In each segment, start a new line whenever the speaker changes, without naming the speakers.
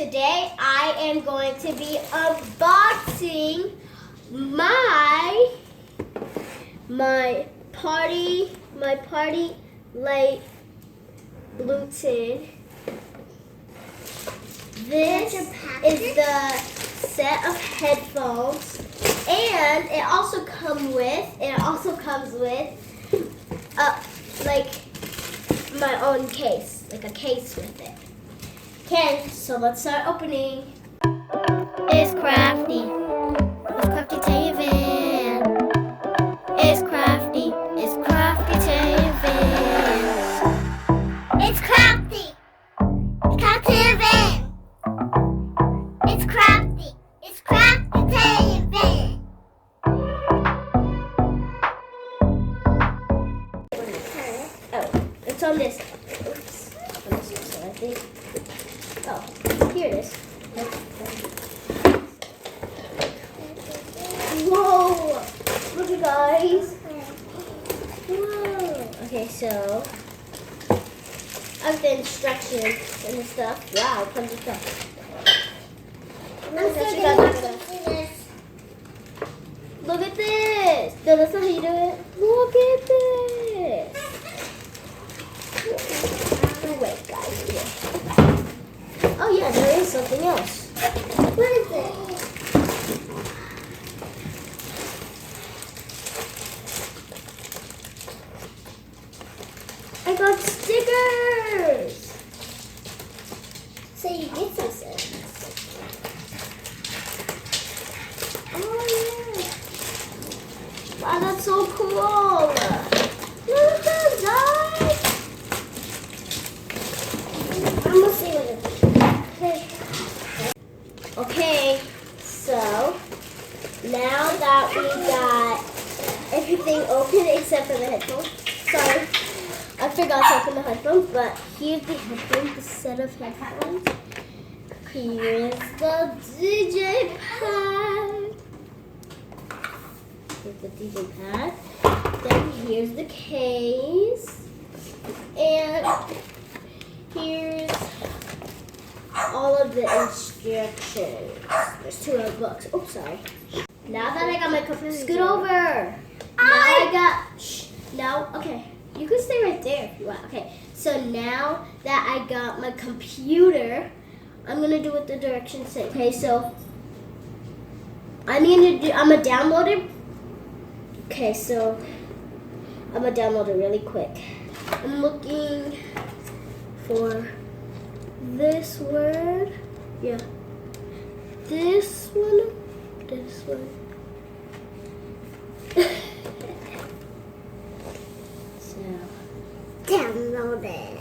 today I am going to be unboxing my party light Bluetooth. This is the set of headphones, and it also comes with like my own case, like a case with it. Okay, so let's start opening. It's Crafty. It's Crafty Tae van. It's Crafty. It's Crafty Tae van.
It's Crafty. It's Crafty van. It's Crafty. It's Crafty Tae van.
Oh, it's on this. Oops. On this one, I think. Oh, here it is. Whoa! Look at guys. Whoa. Okay, so I have the instructions and the stuff. Wow, tons of stuff. Look at this. No, that's not how you do it. Look at this. Oh, wait, guys. Here. Oh yeah, there is something else.
What is it?
I got stickers.
So you get some sense.
Oh yeah. Wow, that's so cool. Look at that, guys.
I'm gonna see what it is.
Okay, so now that we got everything open except for the headphones. Sorry, I forgot to open the headphones, but here's the headphones, the set of headphones. Here's the DJ pad. Here's the DJ pad. Then here's the case. And here's all of the instructions. There's 2 other books. Oh, sorry. Now that I got my computer, scoot over. Okay. You can stay right there if you want. Okay. So now that I got my computer, I'm gonna do what the directions say. Okay. So I'm gonna download it. Okay. So I'm gonna download it really quick. I'm looking for this word, yeah. This one. So
Download it.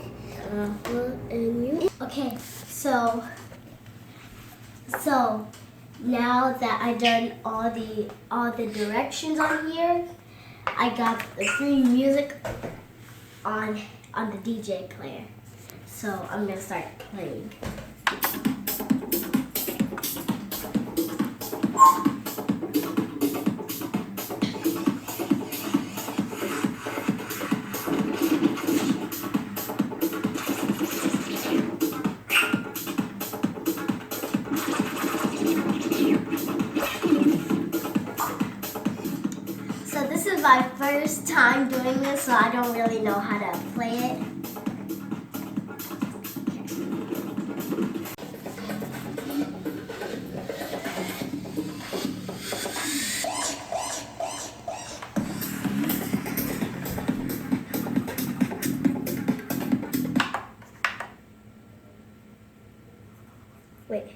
and you. Okay, so now that I done all the directions on here, I got the free music on the DJ player. So I'm gonna start playing. So this is my first time doing this, so I don't really know how to play it. Wait.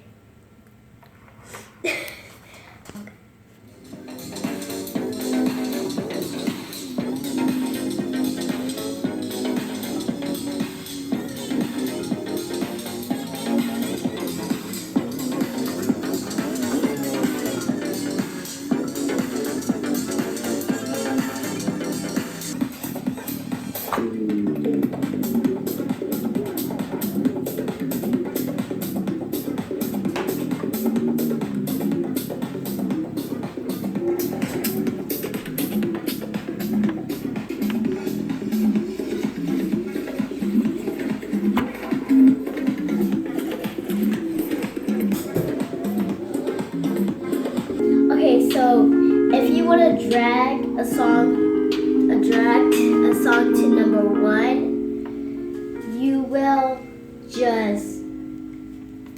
drag a song to number 1, you will just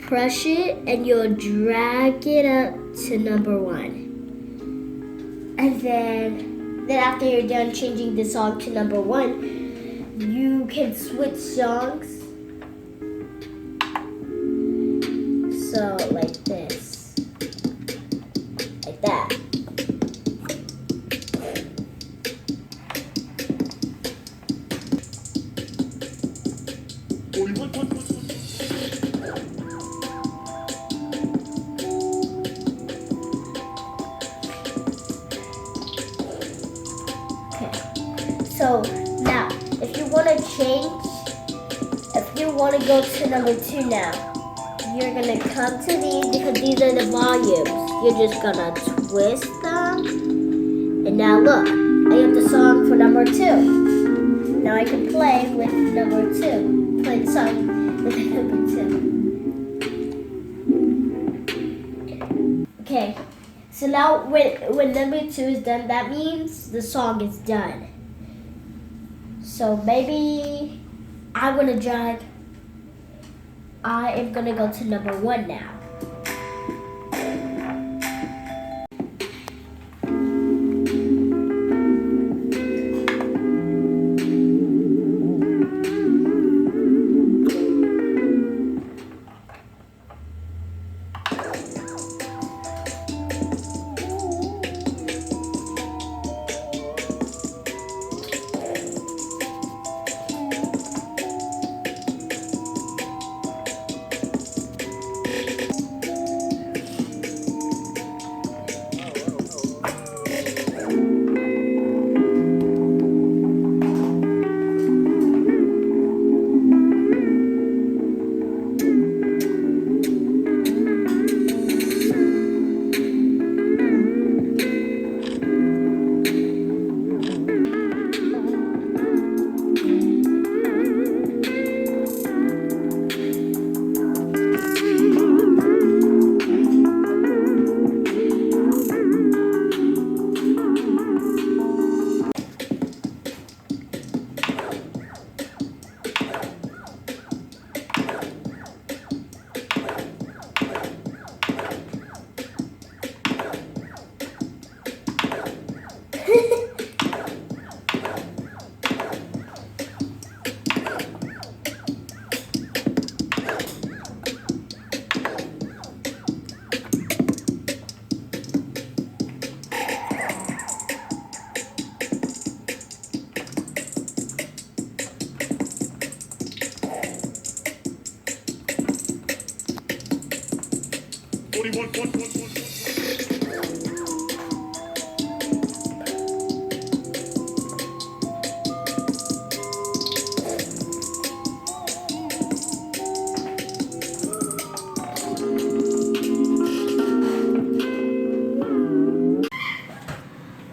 push it and you'll drag it up to number 1. And then after you're done changing the song to number 1, you can switch songs. So like this. Like that. So now, if you want to go to number 2 now, you're going to come to these because these are the volumes. You're just going to twist them. And now look, I have the song for number 2. Now I can play with number 2. Play the song with number 2. Okay, so now when number 2 is done, that means the song is done. So maybe I am gonna go to number 1 now.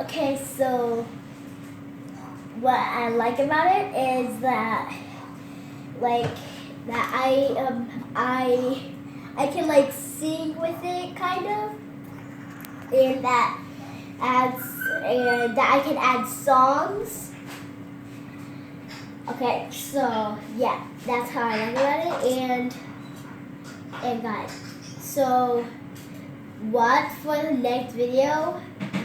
Okay, so what I like about it is that I can like sing with it kind of, and that I can add songs. Okay, so yeah, that's how I like about it, and guys, so watch for the next video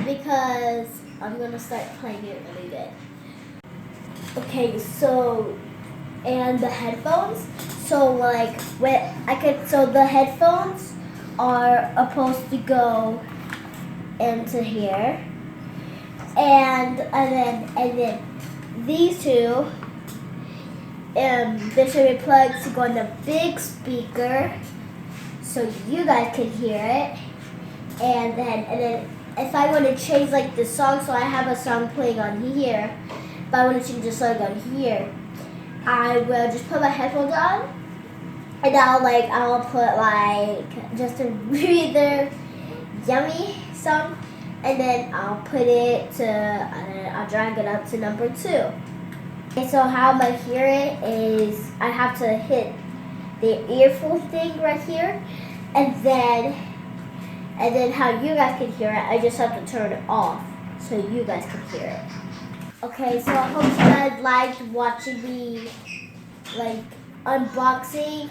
because I'm gonna start playing it really good. Okay, so and the headphones. So like so the headphones are supposed to go into here, and then these two, there should be plugs to go in the big speaker, so you guys can hear it, and then if I want to change like the song, so I have a song playing on here. If I want to change the song on here, I will just put my headphones on, and I'll put like just a breather, yummy song, and then I'll put it to, I'll drag it up to number 2. Okay, so how I'm gonna hear it is I have to hit the earphone thing right here, and then how you guys can hear it, I just have to turn it off. so you guys can hear it. Okay, so I hope you guys liked watching me unboxing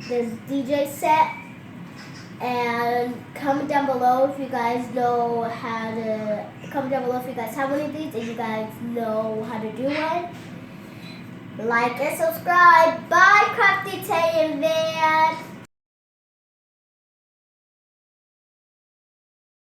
this DJ set. And comment down below if you guys know how to. Comment down below if you guys have one of these and you guys know how to do one. Like and subscribe. Bye, Crafty Tae and Van.